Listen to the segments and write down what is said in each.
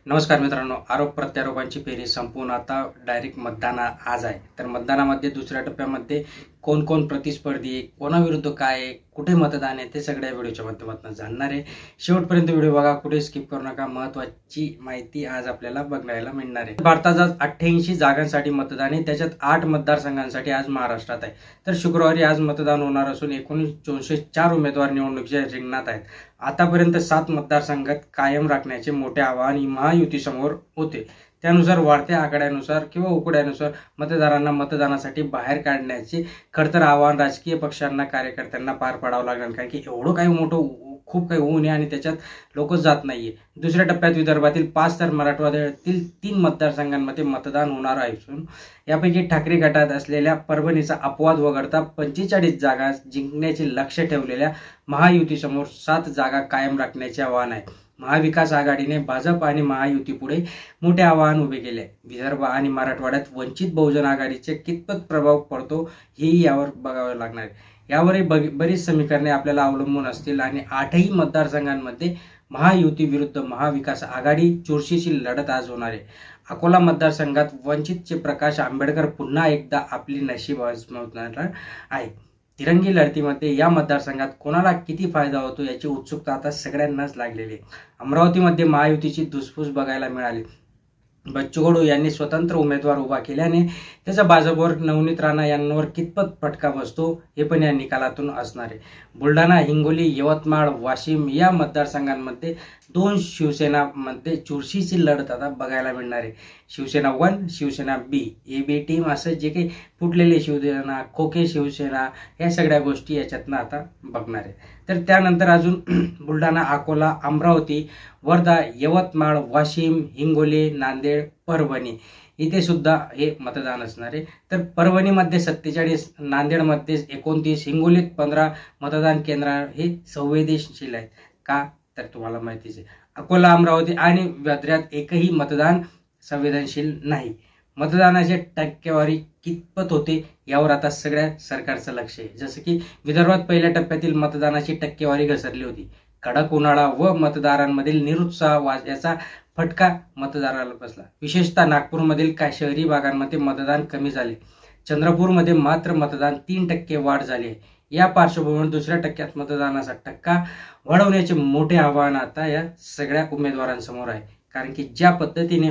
नमस्कार मित्रांनो, आरोप प्रत्यारोपांची फेरी संपून आता डायरेक्ट मतदान आज आहे। तर मतदानामध्ये दुसऱ्या टप्प्यामध्ये कोण कोण प्रतिस्पर्धी आहे, कोणाविरुद्ध काय आहे, कुठे मतदान आहे ते सगळ्या व्हिडिओच्या माध्यमातून जाणणार आहे। शेवटपर्यंत व्हिडिओ बघा, कुठे स्किप करू नका। महत्त्वाची माहिती आज आपल्याला बघायला मिळणार आहे। भारतात आज 88 जागांसाठी मतदान आहे, त्याच्यात 8 मतदारसंघांसाठी आज महाराष्ट्रात आहे। तर शुक्रवारी आज मतदान होणार असून 4 उमेदवार निवडणुकीच्या रिंगणात आहेत। आतापर्यंत 7 मतदारसंघात कायम राखण्याचे मोठे आव्हान महायुतीसमोर होते। त्यानुसार वाढत्या आकड्यानुसार किंवा उकड्यानुसार मतदारांना मतदानासाठी बाहेर काढण्याचे खडतर आव्हान राजकीय पक्षांना कार्यकर्त्यांना पार पाडावं लागणार, कारण की एवढं काही मोठं खूप काही ऊन आहे आणि त्याच्यात लोकच जात नाहीये। दुसऱ्या टप्प्यात विदर्भातील 5 तर मराठवाड्यातील 3 मतदारसंघांमध्ये मतदान होणार असून यापैकी ठाकरे गटात असलेल्या परभणीचा अपवाद वगळता 45 जागा जिंकण्याचे लक्ष्य ठेवलेल्या महायुतीसमोर 7 जागा कायम राखण्याचे आव्हान आहे। महाविकास आघाडीने भाजप आणि महायुतीपुढे मोठे आव्हान उभे केले। विदर्भ आणि मराठवाड्यात वंचित बहुजन आघाडीचे कितपत प्रभाव पडतो हेही यावर बघावे लागणार आहे। यावरही बरीच समीकरणे आपल्याला अवलंबून असतील आणि 8ही मतदारसंघांमध्ये महायुती विरुद्ध महाविकास आघाडी चुरशीची लढत आज होणार आहे। अकोला मतदारसंघात वंचितचे प्रकाश आंबेडकर पुन्हा एकदा आपली नशीब आजमावणार आहे। तिरंगी लढतीमध्ये या मतदारसंघात कोणाला किती फायदा होतो याची उत्सुकता आता सगळ्यांनाच लागलेली आहे। अमरावतीमध्ये महायुतीची धुसफूस बघायला मिळाली। बच्चू कडू यांनी स्वतंत्र उमेदवार उभा केल्याने त्याचा भाजपवर नवनीत राणा यांवर कितपत फटका बसतो हे पण या निकालातून असणार आहे। बुलढाणा, हिंगोली, यवतमाळ, वाशिम या मतदारसंघांमध्ये 2 शिवसेनामध्ये चुरशीची लढत आता बघायला मिळणार आहे। शिवसेना 1, शिवसेना बी, ए बी टीम असं जे काही फुटलेले शिवसेना, खोके शिवसेना या सगळ्या गोष्टी याच्यातनं आता बघणार आहे। तर त्यानंतर अजून बुलढाणा, अकोला, अमरावती, वर्धा, यवतमाळ, वाशिम, हिंगोली, नांदेड, परभणी इथे सुद्धा हे मतदान असणार आहे। तर परभणीमध्ये 47, नांदेडमध्ये 29, हिंगोलीत 15 मतदान केंद्र हे संवेदनशील आहेत का तर तुम्हाला माहितीच आहे। अकोला, अमरावती आणि वर्ध्यात एकही मतदान संवेदनशील नाही। मतदानाची टक्केवारी कितपत होते यावर आता सगळ्या सरकारचं लक्ष आहे। जसं की विदर्भात पहिल्या टप्प्यातील मतदानाची टक्केवारी घसरली होती। कडक उन्हाळा व मतदारांमधील निरुत्साह याचा फटका मतदाराला बसला। विशेषतः नागपूरमधील काही शहरी भागांमध्ये मतदान कमी झाले। चंद्रपूरमध्ये मात्र मतदान 3% वाढ झाली आहे। या पार्श्वभूमीवर दुसऱ्या टप्प्यात मतदानाचा टक्का वाढवण्याचे मोठे आव्हान आता या सगळ्या उमेदवारांसमोर आहे, कारण की ज्या पद्धतीने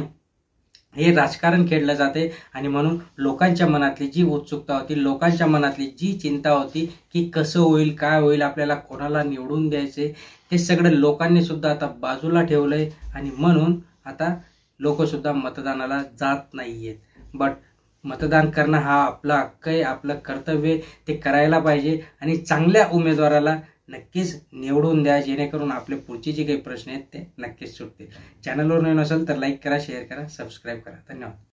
हे राजकारण खेळलं जाते आणि म्हणून लोकांच्या मनातली जी उत्सुकता होती, लोकांच्या मनातली जी चिंता होती की कसं होईल, काय होईल, आपल्याला कोणाला निवडून द्यायचे, ते सगळं लोकांनी सुद्धा आता बाजूला ठेवलंय आणि म्हणून आता लोक सुद्धा मतदानाला जात नाहीयेत। बट मतदान करणं हा आपला हक्क आहे, आपलं कर्तव्य, ते करायला पाहिजे आणि चांगल्या उमेदवाराला नक्कीच निवडून द्या, जेणेकरून आपले पुढचे जे काही प्रश्न आहेत ते नक्कीच सुटतील। चॅनलवर नवीन असेल तर लाईक करा, शेअर करा, सबस्क्राईब करा। धन्यवाद।